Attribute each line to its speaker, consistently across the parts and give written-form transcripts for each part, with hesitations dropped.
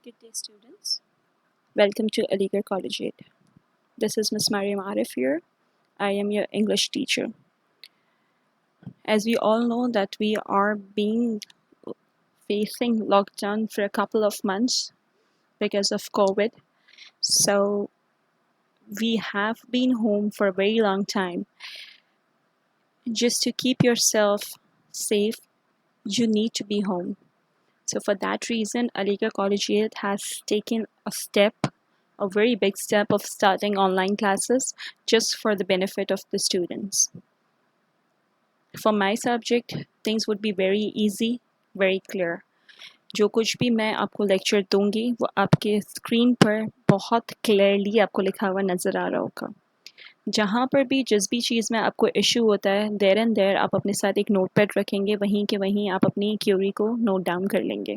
Speaker 1: Good day, students. Welcome to Aligarh Collegiate. This is Miss Mariam Arif here. I am your English teacher. As we all know that we are facing lockdown for a couple of months because of COVID. So we have been home for a very long time. Just to keep yourself safe, you need to be home. So for that reason, Aligarh Collegiate has taken a very big step of starting online classes just for the benefit of the students. For my subject, things would be very easy, very clear. जो कुछ भी मैं आपको lecture दूंगी वो आपके screen पर बहुत क्लियरली आपको लिखा हुआ नज़र आ रहा होगा. जहाँ पर भी जिस भी चीज़ में आपको इशू होता है देयर एंड देयर आप अपने साथ एक नोटपैड रखेंगे, वहीं के वहीं आप अपनी क्यूरी को नोट डाउन कर लेंगे.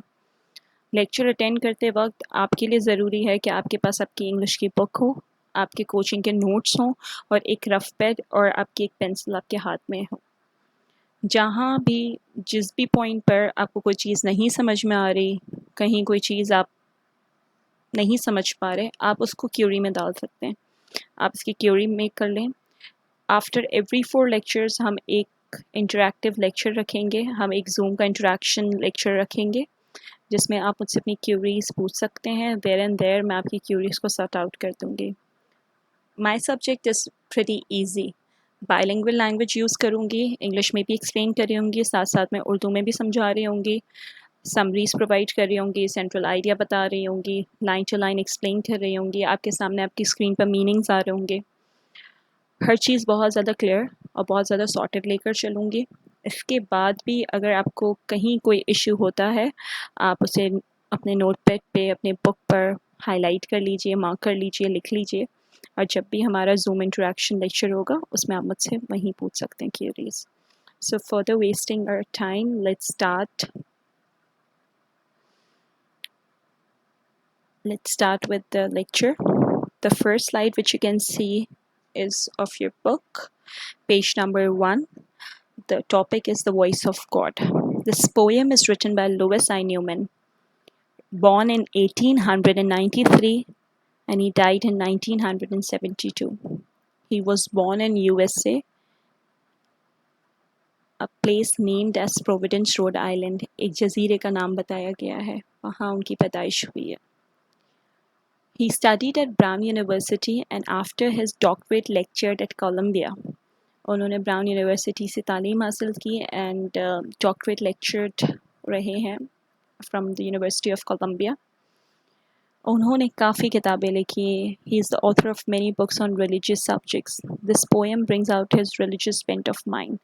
Speaker 1: लेक्चर अटेंड करते वक्त आपके लिए ज़रूरी है कि आपके पास आपकी इंग्लिश की बुक हो, आपके कोचिंग के नोट्स हों और एक रफ पैड और आपकी एक पेंसिल आपके हाथ में हो. जहाँ भी जिस भी पॉइंट पर आपको कोई चीज़ नहीं समझ में आ रही, कहीं कोई चीज़ आप नहीं समझ पा रहे, आप उसको क्यूरी में डाल सकते हैं. आप इसकी क्यूरी मेक कर लें. आफ्टर एवरी 4 लेक्चर्स हम एक इंटरैक्टिव लेक्चर रखेंगे, हम एक जूम का इंटरेक्शन लेक्चर रखेंगे जिसमें आप मुझसे अपनी क्यूरीज पूछ सकते हैं. देयर एंड देयर मैं आपकी क्यूरीज को सॉर्ट आउट कर दूँगी. My subject is pretty easy. Bilingual language use करूँगी, इंग्लिश में भी एक्सप्लेन कर रही होंगी, साथ साथ में उर्दू में भी समझा रही होंगी, समरीज प्रोवाइड कर रही होंगी, सेंट्रल आइडिया बता रही होंगी, लाइन टू लाइन एक्सप्लेन कर रही होंगी, आपके सामने आपकी स्क्रीन पर मीनिंग्स आ रहे होंगे. हर चीज़ बहुत ज़्यादा क्लियर और बहुत ज़्यादा सॉर्टेड लेकर चलूँगी. इसके बाद भी अगर आपको कहीं कोई इशू होता है, आप उसे अपने नोटपैड पे अपने बुक पर हाईलाइट कर लीजिए, मार्क कर लीजिए, लिख लीजिए और जब भी हमारा जूम इंटरेक्शन लेक्चर होगा उसमें आप मुझसे वहीं पूछ सकते हैं curies. So further wasting our time, let's start with the lecture. The first slide which you can see is of your book, page number 1. The topic is The Voice of God. This poem is written by Lewis I. Newman, born in 1893 and he died in 1972. He was born in USA, a place named as Providence, Rhode Island. एक जजीरे का नाम बताया गया है, वहाँ उनकी पैदाइश हुई है. He studied at Brown University and after his doctorate lectured at Columbia. उन्होंने ब्राउन यूनिवर्सिटी से तालीम हासिल की एंड डॉक्टरेट लेक्चर्ड रहे हैं from the University of Columbia. उन्होंने काफ़ी किताबें लिखी. He is the author of many books on religious subjects. This poem brings out his religious bent of mind.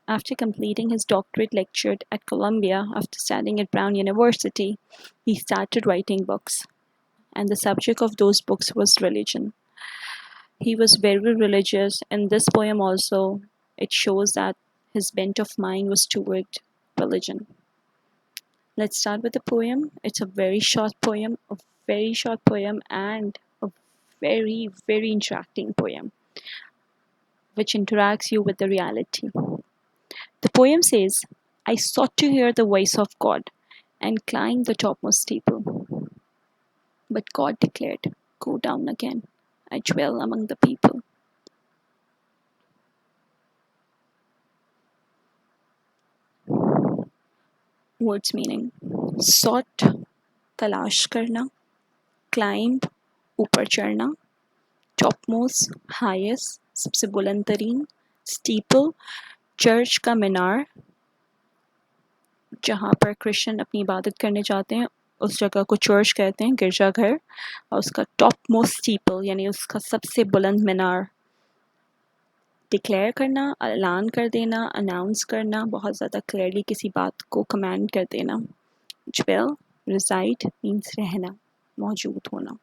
Speaker 1: After completing his doctorate lecture at Columbia, after studying at Brown University, he started writing books. And the subject of those books was religion. He was very religious, and this poem also, it shows that his bent of mind was toward religion. Let's start with the poem. It's a very short poem, and a very, very interacting poem, which interacts you with the reality. The poem says, I sought to hear the voice of God and climbed the topmost steeple. But God declared, go down again. I dwell among the people. Words meaning: sought तलाश करना, climb ऊपर चढ़ना, topmost highest सबसे बुलंद तरीन, steeple church का मीनार जहाँ पर क्रिश्चियन अपनी इबादत करने जाते हैं उस जगह को चर्च कहते हैं, गिरजाघर. और उसका टॉप मोस्ट स्टीपल यानी उसका सबसे बुलंद मीनार. डिक्लेयर करना, ऐलान कर देना, अनाउंस करना, बहुत ज़्यादा क्लियरली किसी बात को कमांड कर देना. ड्वेल रिसाइड मीन्स रहना, मौजूद होना.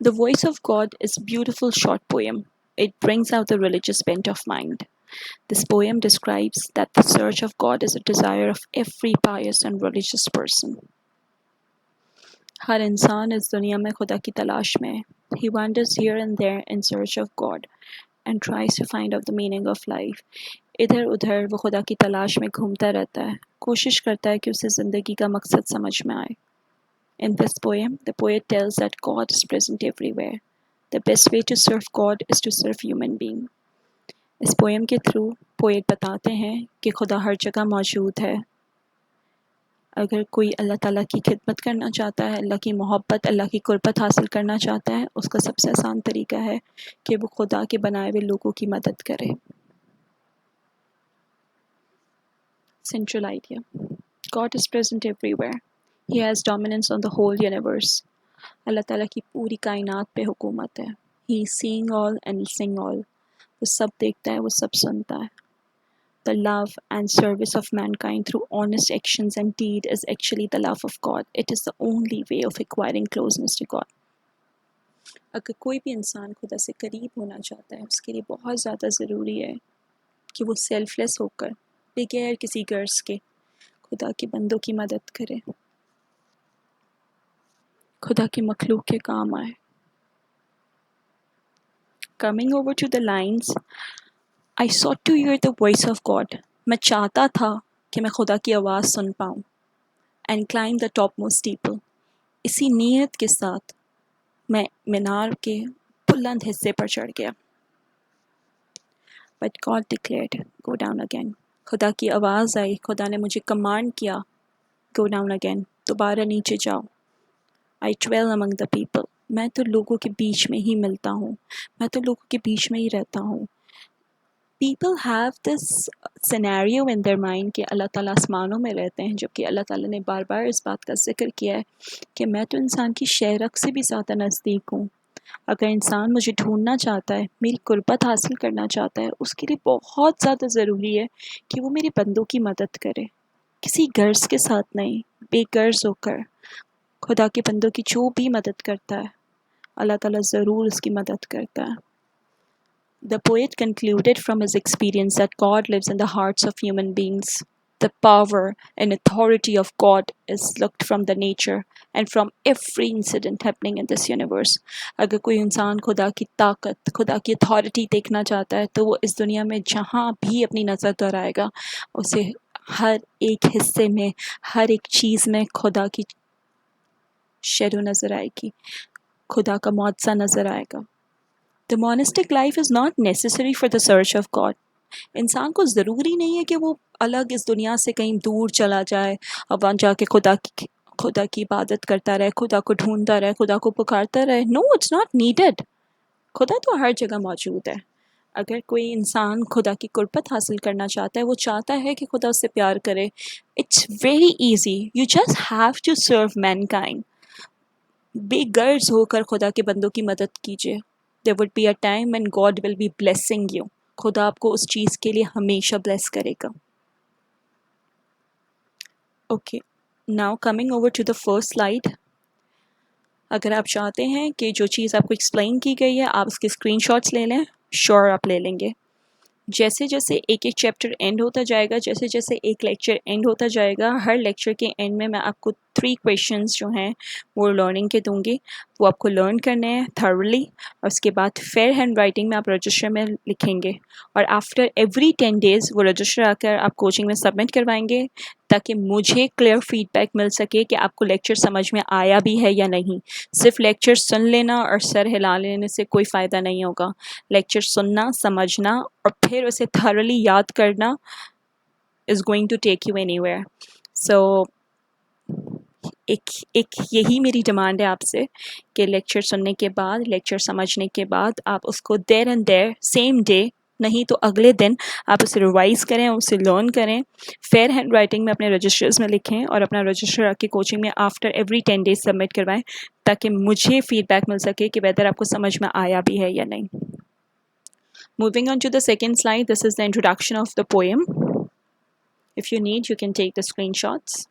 Speaker 1: The Voice of God is a beautiful short poem. It brings out the religious bent of mind. This poem describes that the search of God is a desire of every pious and religious person. हर इंसान इस दुनिया में खुदा की तलाश में है. He wanders here and there in search of God. and tries to find out the meaning of life. इधर उधर वो खुदा की तलाश में घूमता रहता है, कोशिश करता है कि उसे ज़िंदगी का मकसद समझ में आए. In this poem, the poet tells that God is present everywhere. The best way to serve God is to serve human being. इस पोएम के थ्रू पोएट बताते हैं कि खुदा हर जगह मौजूद है. अगर कोई अल्लाह ताला की खिदमत करना चाहता है, अल्लाह की मोहब्बत, अल्लाह की कुर्बत हासिल करना चाहता है, उसका सबसे आसान तरीका है कि वो खुदा के बनाए हुए लोगों की मदद करे. Central idea. God is present everywhere. He has dominance on the whole universe. अल्लाह ताला की पूरी कायनात पे हुकूमत है. He is seeing all and listening all. वो सब देखता है, वो सब सुनता है. The love and service of mankind through honest actions and deed is actually the love of God. It is the only way of acquiring closeness to God. अगर कोई भी इंसान खुदा से करीब होना चाहता है, उसके लिए बहुत ज़्यादा ज़रूरी है कि वो सेल्फलेस होकर बगैर किसी गर्ज के खुदा के बंदों की मदद करे, खुदा की मखलूक के काम आए. Coming over to the lines, I sought to hear the voice of God. मैं चाहता था कि मैं खुदा की आवाज़ सुन पाऊँ. And climb the topmost steeple. इसी नीयत के साथ मैं मीनार के बुलंद हिस्से पर चढ़ गया. But God declared, go down again. खुदा की आवाज़ आई, खुदा ने मुझे कमांड किया, go down again. दोबारा नीचे जाओ. I dwell among the people. मैं तो लोगों के बीच में ही मिलता हूँ, मैं तो लोगों के बीच में ही रहता हूँ. People have this scenario in their mind कि अल्लाह ताला आसमानों में रहते हैं, जबकि अल्लाह ताला ने बार बार इस बात का जिक्र किया है कि मैं तो इंसान की शहरक से भी ज़्यादा नज़दीक हूँ. अगर इंसान मुझे ढूंढना चाहता है, मेरी कुर्बत हासिल करना चाहता है, उसके लिए बहुत ज़्यादा ज़रूरी है कि वो मेरे बंदों की मदद करे, किसी गर्ज के साथ नहीं, बेगर्ज होकर. खुदा के बंदों की जो भी मदद करता है, अल्लाह ताला ज़रूर उसकी मदद करता है. The poet concluded from his experience that God lives in the hearts of human beings. The power and authority of God is looked from the nature and from every incident happening in this universe. अगर कोई इंसान खुदा की ताकत, खुदा की authority देखना चाहता है, तो वो इस दुनिया में जहाँ भी अपनी नज़र दोहराएगा, उसे हर एक हिस्से में, हर एक चीज़ में खुदा की शैडो नज़र आएगी, खुदा का मुआवजा नज़र आएगा. The monastic life is not necessary for the search of God. इंसान को ज़रूरी नहीं है कि वो अलग इस दुनिया से कहीं दूर चला जाए और वहाँ जाके खुदा की इबादत करता रहे, खुदा को ढूंढता रहे, खुदा को पुकारता रहे. No, it's not needed. खुदा तो हर जगह मौजूद है. अगर कोई इंसान खुदा की कुर्बत हासिल करना चाहता है, वो चाहता है कि खुदा उससे प्यार करे, it's very easy. You just have to serve mankind. बेगर्ज होकर खुदा के बंदों की मदद कीजिए. There would be a time when God will be blessing you. खुदा आपको उस चीज़ के लिए हमेशा ब्लेस करेगा. Okay, now coming over to the first slide. अगर आप चाहते हैं कि जो चीज़ आपको एक्सप्लेन की गई है, आप उसके स्क्रीनशॉट्स ले लें, श्योर आप ले लेंगे. जैसे जैसे एक एक चैप्टर एंड होता जाएगा, जैसे जैसे एक लेक्चर एंड होता जाएगा, हर लेक्चर के एंड में मैं आपको 3 क्वेश्चंस जो हैं वो लर्निंग के दूंगी. वो आपको लर्न करने हैं थर्वली, और उसके बाद फेयर हैंड राइटिंग में आप रजिस्टर में लिखेंगे, और आफ्टर एवरी 10 डेज़ वो रजिस्टर आकर आप कोचिंग में सबमिट करवाएंगे, ताकि मुझे क्लियर फीडबैक मिल सके कि आपको लेक्चर समझ में आया भी है या नहीं. सिर्फ लेक्चर सुन लेना और सर हिला लेने से कोई फ़ायदा नहीं होगा. लेक्चर सुनना, समझना और फिर उसे थॉरली याद करना is going to take you anywhere. So एक एक यही मेरी डिमांड है आपसे कि लेक्चर सुनने के बाद, लेक्चर समझने के बाद आप उसको there and there same day, नहीं तो अगले दिन आप उसे रिवाइज़ करें, उसे लर्न करें, फेयर हैंड राइटिंग में अपने रजिस्टर्स में लिखें और अपना रजिस्टर आके कोचिंग में आफ्टर एवरी 10 डेज सबमिट करवाएं, ताकि मुझे फीडबैक मिल सके कि वेदर आपको समझ में आया भी है या नहीं. Moving on to the second slide, this is the introduction of the poem. If you need, you can take the screenshots.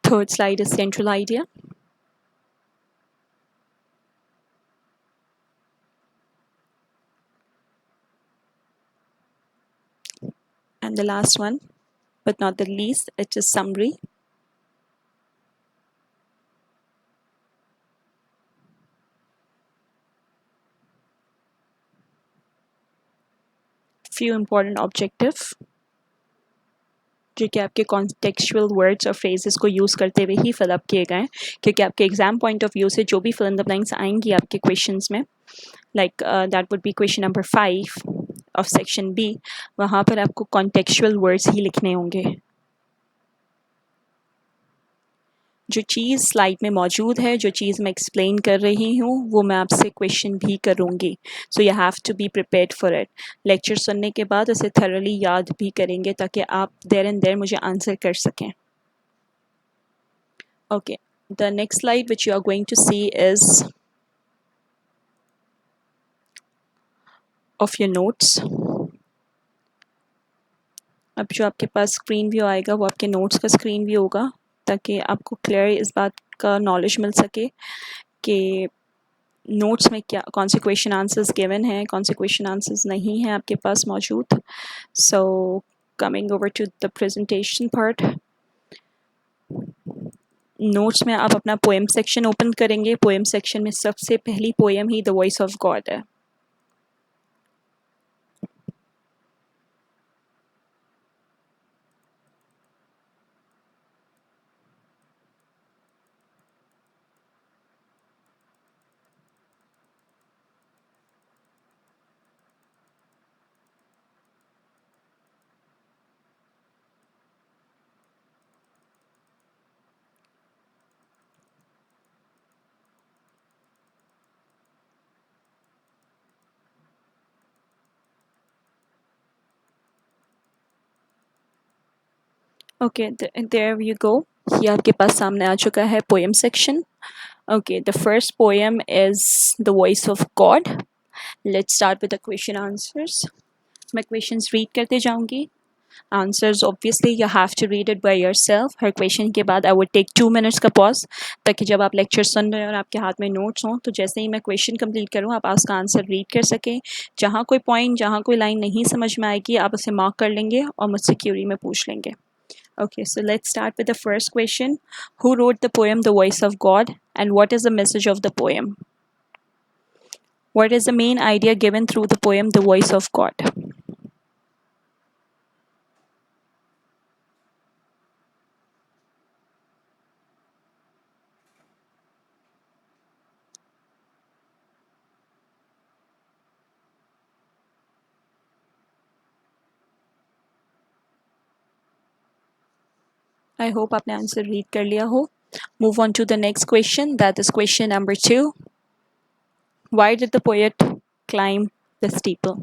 Speaker 1: Third slide is central idea. And the last one, but not the least, it is summary. few important objective जो कि आपके contextual words और phrases को use करते हुए ही fill up किए गए हैं, क्योंकि आपके एग्जाम पॉइंट ऑफ व्यू से जो भी फिल इन द ब्लैंक्स आएंगी आपके क्वेश्चंस में, like that would be question number 5 of section B, वहाँ पर आपको कॉन्टेक्चुअल वर्ड्स ही लिखने होंगे। जो चीज़ स्लाइड में मौजूद है, जो चीज़ मैं एक्सप्लेन कर रही हूँ, वो मैं आपसे क्वेश्चन भी करूँगी, so you have to be prepared for it. Lecture सुनने के बाद उसे थरली याद भी करेंगे ताकि आप देयर एंड देयर मुझे आंसर कर सकें। Okay, the next slide which you are going to see is of your notes. अब जो आपके पास स्क्रीन व्यू आएगा वो आपके नोट्स का स्क्रीन व्यू होगा, ताकि आपको क्लियर इस बात का नॉलेज मिल सके कि नोट्स में क्या कौन से क्वेश्चन आंसर्स गिवन हैं, कौन से क्वेश्चन आंसर्स नहीं हैं आपके पास मौजूद। So coming over to the presentation part, notes में आप अपना पोएम सेक्शन ओपन करेंगे। पोएम सेक्शन में सबसे पहली पोएम ही द वॉइस ऑफ गॉड है। ओके, देयर यू गो, ये आपके पास सामने आ चुका है poem section. Okay, the first poem is the voice of God. Let's start with the question answers. मैं क्वेश्चंस रीड करते जाऊंगी। Answers obviously you have to read it by yourself. Her question के बाद आई वुड टेक 2 मिनट्स का pause, ताकि जब आप lecture सुन रहे हो और आपके हाथ में नोट्स हों, तो जैसे ही मैं क्वेश्चन कंप्लीट करूँ आप उसका आंसर रीड कर सकें। जहाँ कोई पॉइंट, जहाँ कोई लाइन नहीं समझ में आएगी, आप उसे मार्क कर लेंगे और मुझसे क्यूरी में पूछ लेंगे। Okay, so let's start with the first question. Who wrote the poem The Voice of God, and what is the message of the poem? What is the main idea given through the poem The Voice of God? I hope आपने answer read कर लिया हो. Move on to the next question. That is question number 2. Why did the poet climb the steeple?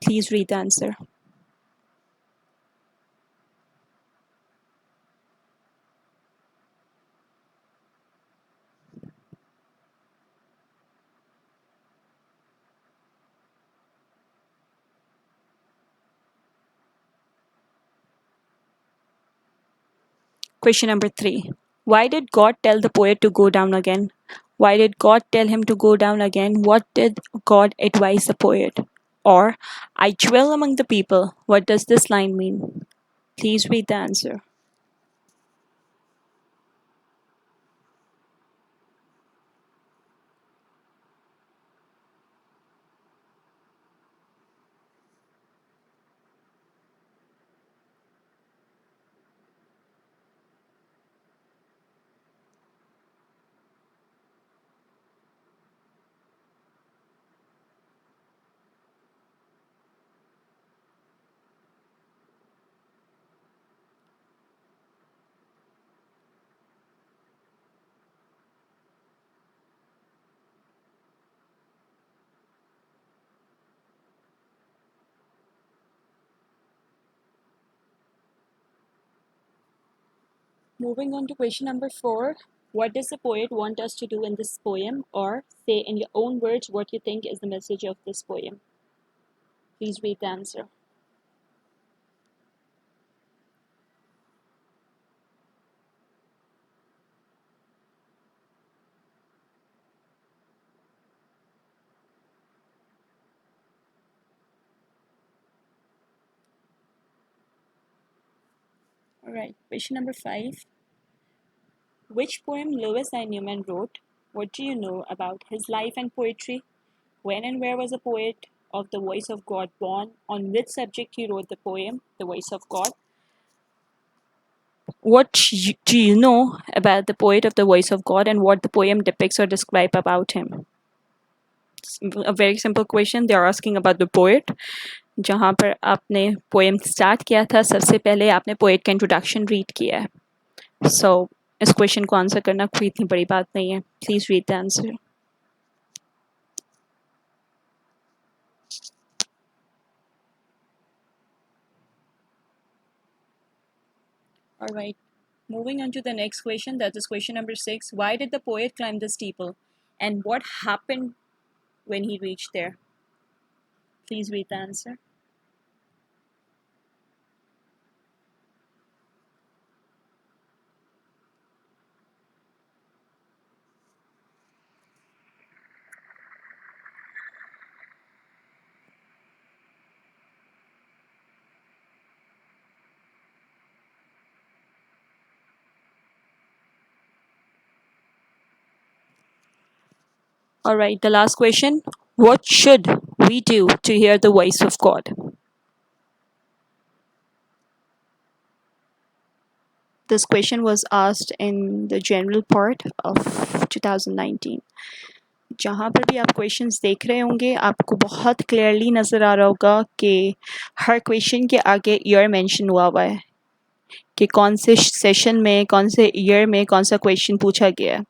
Speaker 1: Please read the answer. Question number 3. Why did God tell the poet to go down again? Why did God tell him to go down again? What did God advise the poet? Or, I dwell among the people. What does this line mean? Please read the answer. Moving on to question number 4. What does the poet want us to do in this poem? Or say in your own words what you think is the message of this poem. Please read the answer. Alright, question number 5. Which poem Lewis I. Newman wrote? What do you know about his life and poetry? When and where was a poet? of the Voice of God born? On which subject he wrote the poem, The Voice of God? Do you know about the poet of the Voice of God and what the poem depicts or describes about him? A very simple question. They are asking about the poet. जहाँ पर आपने poem start किया था, सबसे पहले आपने poet का introduction read किया है. सो इस क्वेश्चन को आंसर करना कोई इतनी बड़ी बात नहीं है. Please read the answer. All right. Moving on to the next question, that is question number 6. Why did the poet climb the steeple? And what happened when he reached there? Please read the answer. All right, the last question. What should we do to hear the voice of God? This question was asked in the general part of 2019. जहाँ पर भी आप questions देख रहे होंगे, आपको बहुत clearly नज़र आ रहा होगा कि हर क्वेश्चन के आगे ईयर मेंशन हुआ है कि कौन से सेशन में, कौन से ईयर में कौन सा क्वेश्चन पूछा गया है.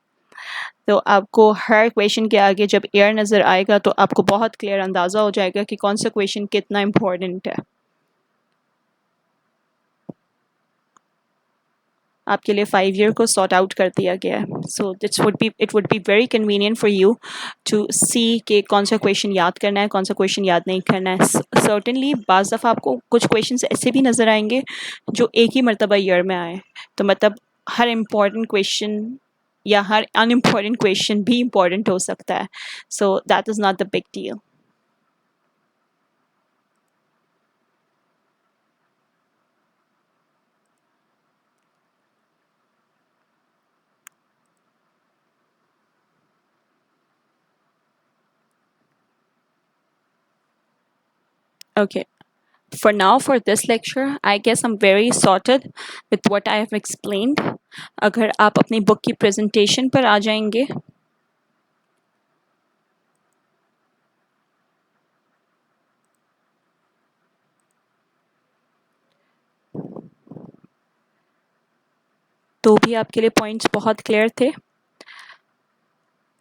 Speaker 1: तो आपको हर क्वेश्चन के आगे जब ईयर नज़र आएगा तो आपको बहुत क्लियर अंदाज़ा हो जाएगा कि कौन सा क्वेश्चन कितना इम्पोर्टेंट है. आपके लिए 5 ईयर को सॉर्ट आउट कर दिया गया है. So it would be very convenient for you to see कि कौन सा क्वेश्चन याद करना है, कौन सा क्वेश्चन याद नहीं करना है. सर्टेनली बाज़ दफ़ा आपको कुछ क्वेश्चन ऐसे भी नज़र आएंगे जो एक ही मरतबा ईयर में आए. तो मतलब हर इम्पॉर्टेंट क्वेश्चन या हर अनइम्पॉर्टेंट क्वेश्चन भी इम्पॉर्टेंट हो सकता है. So that is not the big deal. Okay. For now, for this lecture, I guess I'm very sorted with what I have explained. अगर आप अपनी बुक की प्रेजेंटेशन पर आ जाएंगे. तो भी आपके लिए पॉइंट्स बहुत क्लियर थे.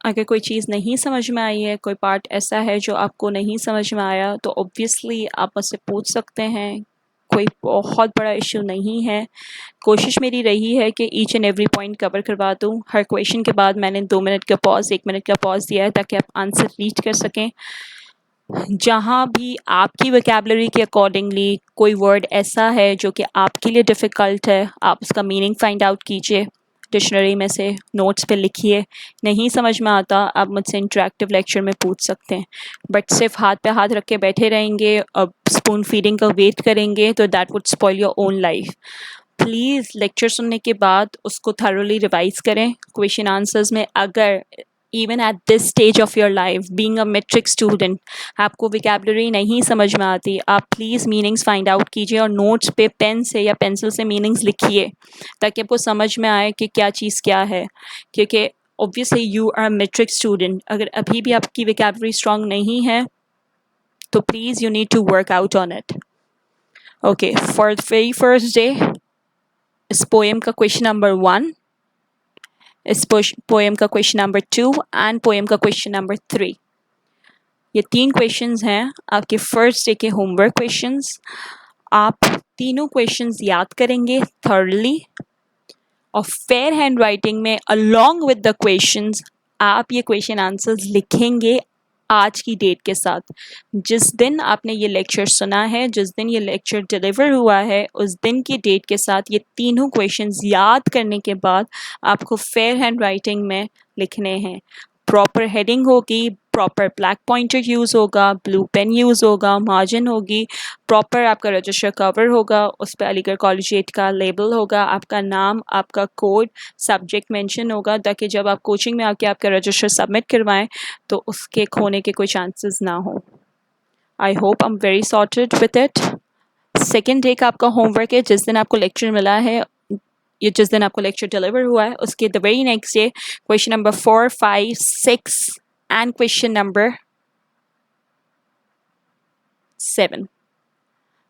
Speaker 1: अगर कोई चीज़ नहीं समझ में आई है, कोई पार्ट ऐसा है जो आपको नहीं समझ में आया, तो ऑब्वियसली आप मुझसे पूछ सकते हैं. कोई बहुत बड़ा इशू नहीं है. कोशिश मेरी रही है कि each and every point cover करवा दूँ. हर क्वेश्चन के बाद मैंने 2 मिनट का पॉज, 1 मिनट का पॉज दिया है ताकि आप आंसर रीड कर सकें. जहाँ भी आपकी वोकैबुलरी के अकॉर्डिंगली कोई वर्ड ऐसा है जो कि आपके लिए डिफ़िकल्ट है, आप उसका मीनिंग फाइंड आउट कीजिए डिक्शनरी में से, नोट्स पे लिखिए. नहीं समझ में आता, आप मुझसे इंटरेक्टिव लेक्चर में पूछ सकते हैं. बट सिर्फ हाथ पे हाथ रख के बैठे रहेंगे और स्पून फीडिंग का वेट करेंगे तो that would spoil your own life. Please lecture सुनने के बाद उसको थरोली रिवाइज करें. क्वेश्चन आंसर्स में अगर even at this stage of your life being a matric student आपको विकैबुलरी नहीं समझ में आती, आप प्लीज़ मीनिंग्स फाइंड आउट कीजिए और नोट्स पे पेन से या पेंसिल से मीनिंग्स लिखिए ताकि आपको समझ में आए कि क्या चीज़ क्या है. क्योंकि obviously you are matric student. अगर अभी भी आपकी विकैबुलरी स्ट्रांग नहीं है तो please you need to work out on it. Okay, for the very first day इस पोएम का क्वेश्चन नंबर 1, इस पोएम का क्वेश्चन नंबर 2 एंड पोएम का क्वेश्चन नंबर 3. ये 3 क्वेश्चंस हैं आपके फर्स्ट डे के होमवर्क क्वेश्चंस. आप तीनों क्वेश्चंस याद करेंगे थॉरली और फेयर हैंड राइटिंग में अलोंग विद द क्वेश्चंस आप ये क्वेश्चन आंसर्स लिखेंगे आज की डेट के साथ. जिस दिन आपने ये लेक्चर सुना है, जिस दिन ये लेक्चर डिलीवर हुआ है, उस दिन की डेट के साथ ये तीनों क्वेश्चंस याद करने के बाद आपको फेयर हैंड राइटिंग में लिखने हैं. प्रॉपर हेडिंग होगी, प्रॉपर ब्लैक पॉइंटर यूज़ होगा, ब्लू पेन यूज़ होगा, मार्जिन होगी, प्रॉपर आपका रजिस्टर कवर होगा, उस पर अलीगढ़ कॉलेजिएट का लेबल होगा, आपका नाम, आपका कोड, सब्जेक्ट मेंशन होगा ताकि जब आप कोचिंग में आके आपका रजिस्टर सबमिट करवाएं तो उसके खोने के कोई चांसेस ना हो. आई hope I am very sorted with it. Second day का आपका होमवर्क है, जिस दिन आपको लेक्चर मिला है, ये जिस दिन आपको लेक्चर डिलीवर हुआ है, उसके the very next day question number 4, 5, 6 and question number 7।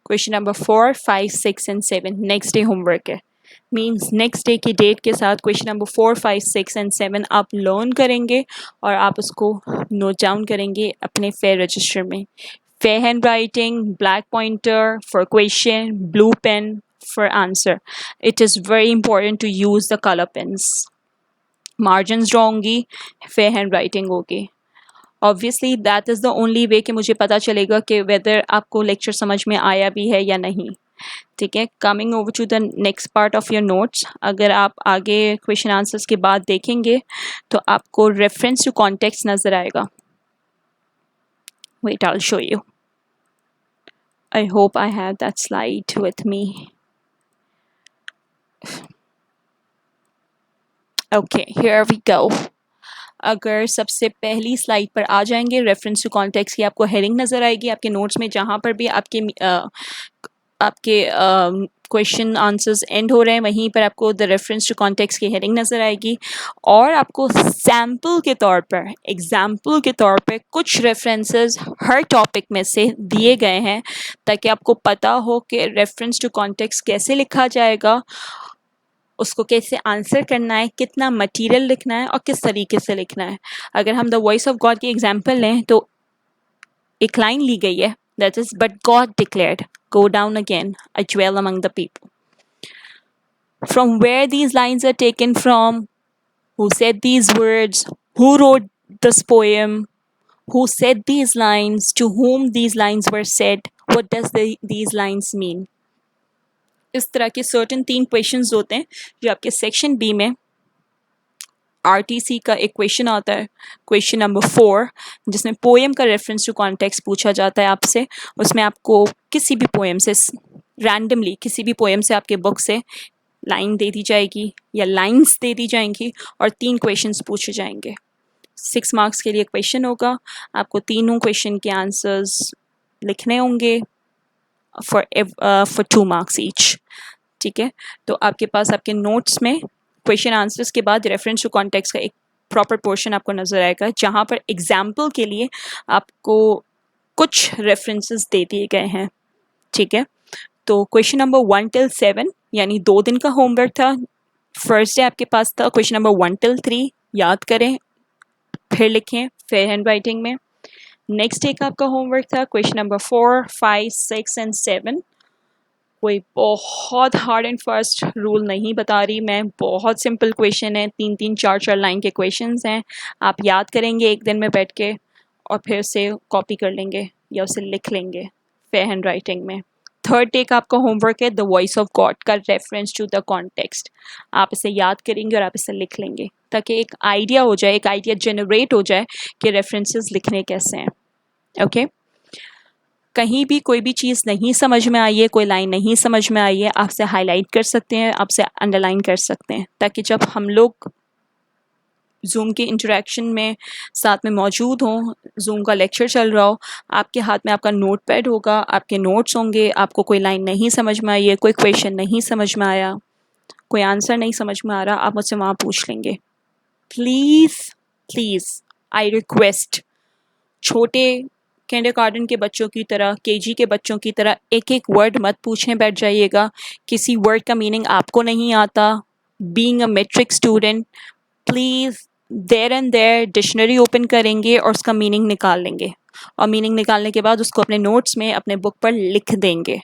Speaker 1: Question number 4, 5, 6 and 7 next day homework है। मीन्स नेक्स्ट डे की डेट के साथ क्वेश्चन नंबर 4, 5, 6 एंड 7 आप लर्न करेंगे और आप उसको नोट डाउन करेंगे अपने फेयर रजिस्टर में। Fair hand writing, black pointer for question, blue pen for answer. It is very important to use the colour pens. Margins draw होंगी, फेयर हैंड राइटिंग होगी। Obviously that is the only way कि मुझे पता चलेगा कि weather आपको lecture समझ में आया भी है या नहीं। ठीक है, coming over to the next part of your notes, अगर आप आगे क्वेश्चन आंसर्स के बाद देखेंगे तो आपको रेफरेंस टू कॉन्टेक्स्ट नज़र आएगा। Wait I will show you. I hope I have that slide with me. Okay, here we go. अगर सबसे पहली स्लाइड पर आ जाएंगे, रेफरेंस टू कॉन्टेक्स्ट की आपको हेडिंग नज़र आएगी आपके नोट्स में। जहाँ पर भी आपके क्वेश्चन आंसर्स एंड हो रहे हैं वहीं पर आपको द रेफरेंस टू कॉन्टेक्स्ट की हेडिंग नज़र आएगी और आपको सैम्पल के तौर पर, एग्जाम्पल के तौर पर कुछ रेफरेंसेस हर टॉपिक में से दिए गए हैं ताकि आपको पता हो कि रेफरेंस टू कॉन्टेक्स्ट कैसे लिखा जाएगा, उसको कैसे आंसर करना है, कितना मटेरियल लिखना है और किस तरीके से लिखना है। अगर हम द वॉइस ऑफ गॉड की एग्जाम्पल लें तो एक लाइन ली गई है, that is but God declared, go down again, I dwell among the people. From where these lines are taken from, who said these words, who wrote this poem, who said these lines, to whom these lines were said, what does these lines mean. इस तरह के certain 3 questions होते हैं जो आपके section B में RTC का एक क्वेश्चन आता है, क्वेश्चन नंबर 4, जिसमें पोएम का रेफरेंस टू कॉन्टेक्स्ट पूछा जाता है आपसे। उसमें आपको किसी भी पोएम से रैंडमली, किसी भी पोएम से आपके बुक से लाइन दे दी जाएगी या लाइंस दे दी जाएंगी और 3 क्वेश्चंस पूछे जाएंगे। 6 मार्क्स के लिए क्वेश्चन होगा, आपको तीनों क्वेश्चन के आंसर्स लिखने होंगे फॉर 2 मार्क्स ईच। ठीक है, तो आपके पास आपके नोट्स में क्वेश्चन आंसर्स के बाद रेफरेंस टू कॉन्टेक्स्ट का एक प्रॉपर पोर्शन आपको नज़र आएगा जहाँ पर एग्जाम्पल के लिए आपको कुछ रेफरेंसेस दे दिए गए हैं। ठीक है, तो क्वेश्चन नंबर 1 till 7 यानी 2 दिन का होमवर्क था। फर्स्ट डे आपके पास था क्वेश्चन नंबर 1 till 3, याद करें फिर लिखें फेयर हैंड राइटिंग में। नेक्स्ट डे का आपका होमवर्क था क्वेश्चन नंबर 4, 5, 6 एंड 7। कोई बहुत हार्ड एंड फास्ट रूल नहीं बता रही मैं, बहुत सिंपल क्वेश्चन है, 3-3, 4-4 लाइन के क्वेश्चंस हैं। आप याद करेंगे एक दिन में बैठ के और फिर उसे कॉपी कर लेंगे या उसे लिख लेंगे फेयर हैंड राइटिंग में। थर्ड डे का आपका होमवर्क है द वॉइस ऑफ गॉड का रेफरेंस टू द कॉन्टेक्स्ट। आप इसे याद करेंगे और आप इसे लिख लेंगे ताकि एक आइडिया हो जाए, एक आइडिया जनरेट हो जाए कि रेफरेंसेस लिखने कैसे हैं। ओके, कहीं भी कोई भी चीज़ नहीं समझ में आई है, कोई लाइन नहीं समझ में आई है, आपसे हाईलाइट कर सकते हैं, आपसे अंडरलाइन कर सकते हैं ताकि जब हम लोग जूम के इंटरेक्शन में साथ में मौजूद हों, जूम का लेक्चर चल रहा हो, आपके हाथ में आपका नोट पैड होगा, आपके नोट्स होंगे, आपको कोई लाइन नहीं समझ में आई है, कोई क्वेश्चन नहीं समझ में आया, कोई आंसर नहीं समझ में आ रहा, आप मुझसे वहाँ पूछ लेंगे। प्लीज़ प्लीज़ आई रिक्वेस्ट, छोटे किंडरगार्टन के बच्चों की तरह, केजी के बच्चों की तरह एक एक वर्ड मत पूछने बैठ जाइएगा। किसी वर्ड का मीनिंग आपको नहीं आता, being a matric student, please there and there dictionary open करेंगे और उसका मीनिंग निकाल लेंगे और मीनिंग निकालने के बाद उसको अपने नोट्स में अपने बुक पर लिख देंगे।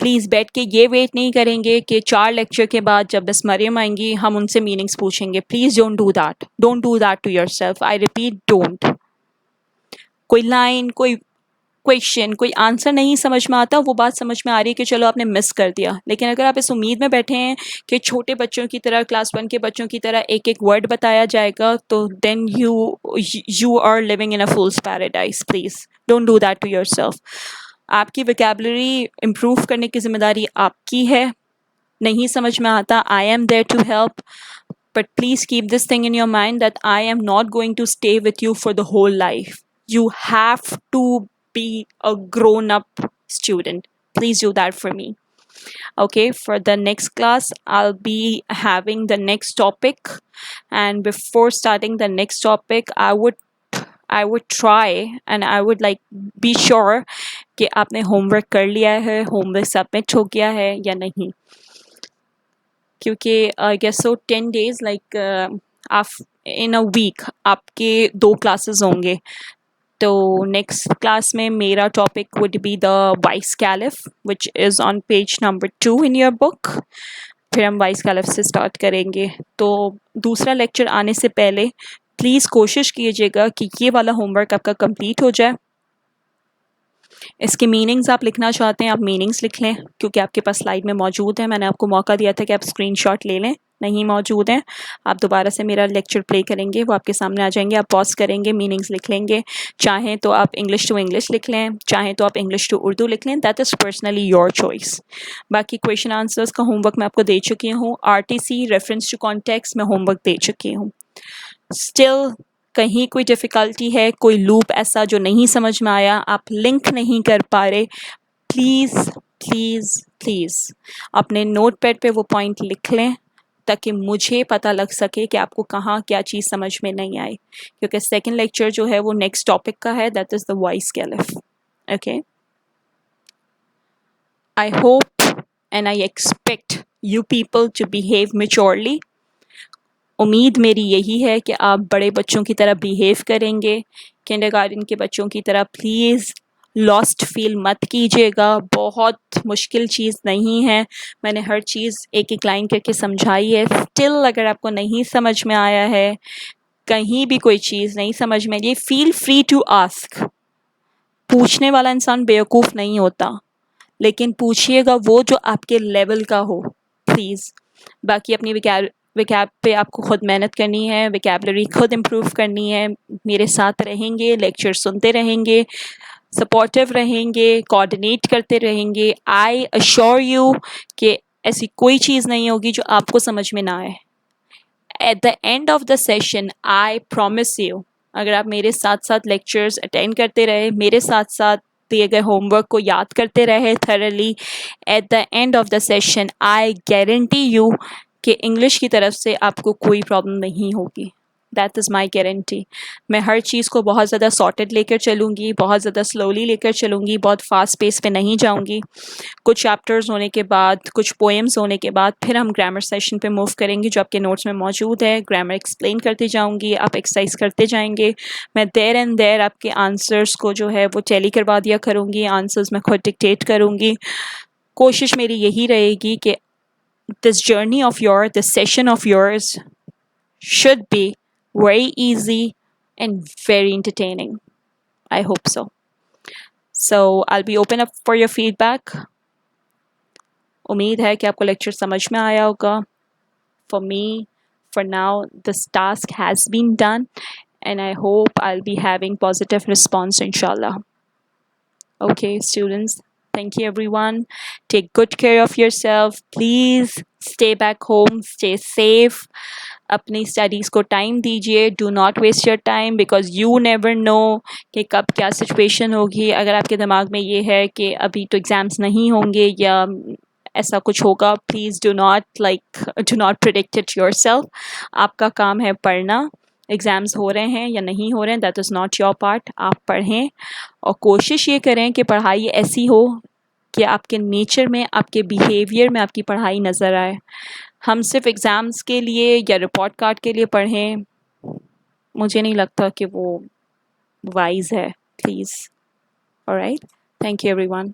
Speaker 1: प्लीज़ बैठ के ये वेट नहीं करेंगे कि 4 लेक्चर के बाद जब मिस मरियम आएंगी हम उनसे मीनिंग्स पूछेंगे। Please don't do that, don't do that to yourself, I repeat don't. कोई लाइन, कोई क्वेश्चन, कोई आंसर नहीं समझ में आता, वो बात समझ में आ रही है कि चलो आपने मिस कर दिया, लेकिन अगर आप इस उम्मीद में बैठे हैं कि छोटे बच्चों की तरह, क्लास 1 के बच्चों की तरह एक एक वर्ड बताया जाएगा, तो then you are living in a fool's paradise. Please don't do that to yourself. आपकी वोकैबुलरी इम्प्रूव करने की जिम्मेदारी आपकी है। नहीं समझ में आता, I am there to help, but please keep this thing in your mind that I am not going to stay with you for the whole life. You have to be a grown-up student. Please do that for me. Okay, for the next class, I'll be having the next topic. And before starting the next topic, I would try and I would like be sure कि आपने homework कर लिया है, homework submit हो गया है या नहीं, क्योंकि I guess so 10 days like आप इन अ वीक आपके 2 क्लासेस होंगे. तो नेक्स्ट क्लास में मेरा topic would be the vice caliph which is on page number 2 in your book. फिर हम वाइस कैलिफ से स्टार्ट करेंगे. तो दूसरा लेक्चर आने से पहले प्लीज़ कोशिश कीजिएगा कि ये वाला होमवर्क आपका कंप्लीट हो जाए. इसके मीनिंग्स आप लिखना चाहते हैं, आप मीनिंग्स लिख लें, क्योंकि आपके पास स्लाइड में मौजूद है. मैंने आपको मौका दिया था कि आप स्क्रीनशॉट ले लें, नहीं मौजूद हैं. आप दोबारा से मेरा लेक्चर प्ले करेंगे, वो आपके सामने आ जाएंगे. आप पॉज करेंगे, मीनिंग्स लिख लेंगे. चाहें तो आप इंग्लिश टू इंग्लिश लिख लें, चाहें तो आप इंग्लिश टू उर्दू लिख लें. That is personally your choice. बाकी क्वेश्चन आंसर्स का होमवर्क मैं आपको दे चुकी हूँ. RTC रेफरेंस टू कॉन्टेक्स्ट में होमवर्क दे चुकी हूँ. स्टिल कहीं कोई डिफ़िकल्टी है, कोई लूप ऐसा जो नहीं समझ में आया, आप लिंक नहीं कर पा रहे, प्लीज़ प्लीज़ प्लीज़ अपने नोट पैड पे वो पॉइंट लिख लें, ताकि मुझे पता लग सके कि आपको कहाँ क्या चीज़ समझ में नहीं आई. क्योंकि सेकंड लेक्चर जो है वो नेक्स्ट टॉपिक का है, दैट इज़ द वॉइस कैलिफ. Okay, I hope and I expect you people to behave maturely. उम्मीद मेरी यही है कि आप बड़े बच्चों की तरह बिहेव करेंगे. किंडरगार्टन के बच्चों की तरह प्लीज़ लॉस्ट फील मत कीजिएगा. बहुत मुश्किल चीज़ नहीं है. मैंने हर चीज़ एक एक लाइन करके समझाई है. स्टिल अगर आपको नहीं समझ में आया है, कहीं भी कोई चीज़ नहीं समझ में आई, फील फ्री टू आस्क. पूछने वाला इंसान बेवकूफ़ नहीं होता, लेकिन पूछिएगा वो जो आपके लेवल का हो, प्लीज़. बाकी अपनी विकैब पे आपको खुद मेहनत करनी है, विकैबलरी खुद इम्प्रूव करनी है. मेरे साथ रहेंगे, लेक्चर सुनते रहेंगे, सपोर्टिव रहेंगे, कोऑर्डिनेट करते रहेंगे. आई अश्योर यू कि ऐसी कोई चीज़ नहीं होगी जो आपको समझ में ना आए. At the end of the session I promise you, अगर आप मेरे साथ साथ लेक्चर्स अटेंड करते रहे, मेरे साथ साथ दिए गए होमवर्क को याद करते रहे thoroughly, at the end of the session I guarantee you कि इंग्लिश की तरफ से आपको कोई प्रॉब्लम नहीं होगी. That is my guarantee. मैं हर चीज़ को बहुत ज़्यादा सॉर्टेड लेकर चलूँगी, बहुत ज़्यादा स्लोली लेकर चलूँगी, बहुत फास्ट पेस पे नहीं जाऊँगी. कुछ चैप्टर्स होने के बाद, कुछ पोएम्स होने के बाद फिर हम ग्रामर सेशन पे मूव करेंगे, जो आपके नोट्स में मौजूद है. ग्रामर एक्सप्लेन करती जाऊँगी, आप एक्सरसाइज करते जाएंगे. मैं देयर एंड देयर आपके आंसर्स को जो है वो टैली करवा दिया करूँगी. आंसर्स मैं खुद डिक्टेट करूँगी. कोशिश मेरी यही रहेगी कि this journey of yours, this session of yours should be very easy and very entertaining. I hope so. So I'll be open up for your feedback. उम्मीद है कि आपको लेक्चर समझ में आया होगा. For me, for now, this task has been done, and I hope I'll be having positive response, inshallah. Okay, students. Thank you, everyone. Take good care of yourself. Please stay back home. Stay safe. अपनी studies को time दीजिए. Do not waste your time, because you never know कि कब क्या situation होगी. अगर आपके दिमाग में ये है कि अभी तो एग्ज़ाम्स नहीं होंगे या ऐसा कुछ होगा, please do not predict it yourself. आपका काम है पढ़ना. एग्ज़ाम्स हो रहे हैं या नहीं हो रहे हैं, that is not your part. आप पढ़ें और कोशिश ये करें कि पढ़ाई ऐसी हो कि आपके नेचर में, आपके बिहेवियर में आपकी पढ़ाई नज़र आए. हम सिर्फ एग्ज़ाम्स के लिए या रिपोर्ट कार्ड के लिए पढ़ें, मुझे नहीं लगता कि वो वाइज है. Please. Alright, thank you everyone.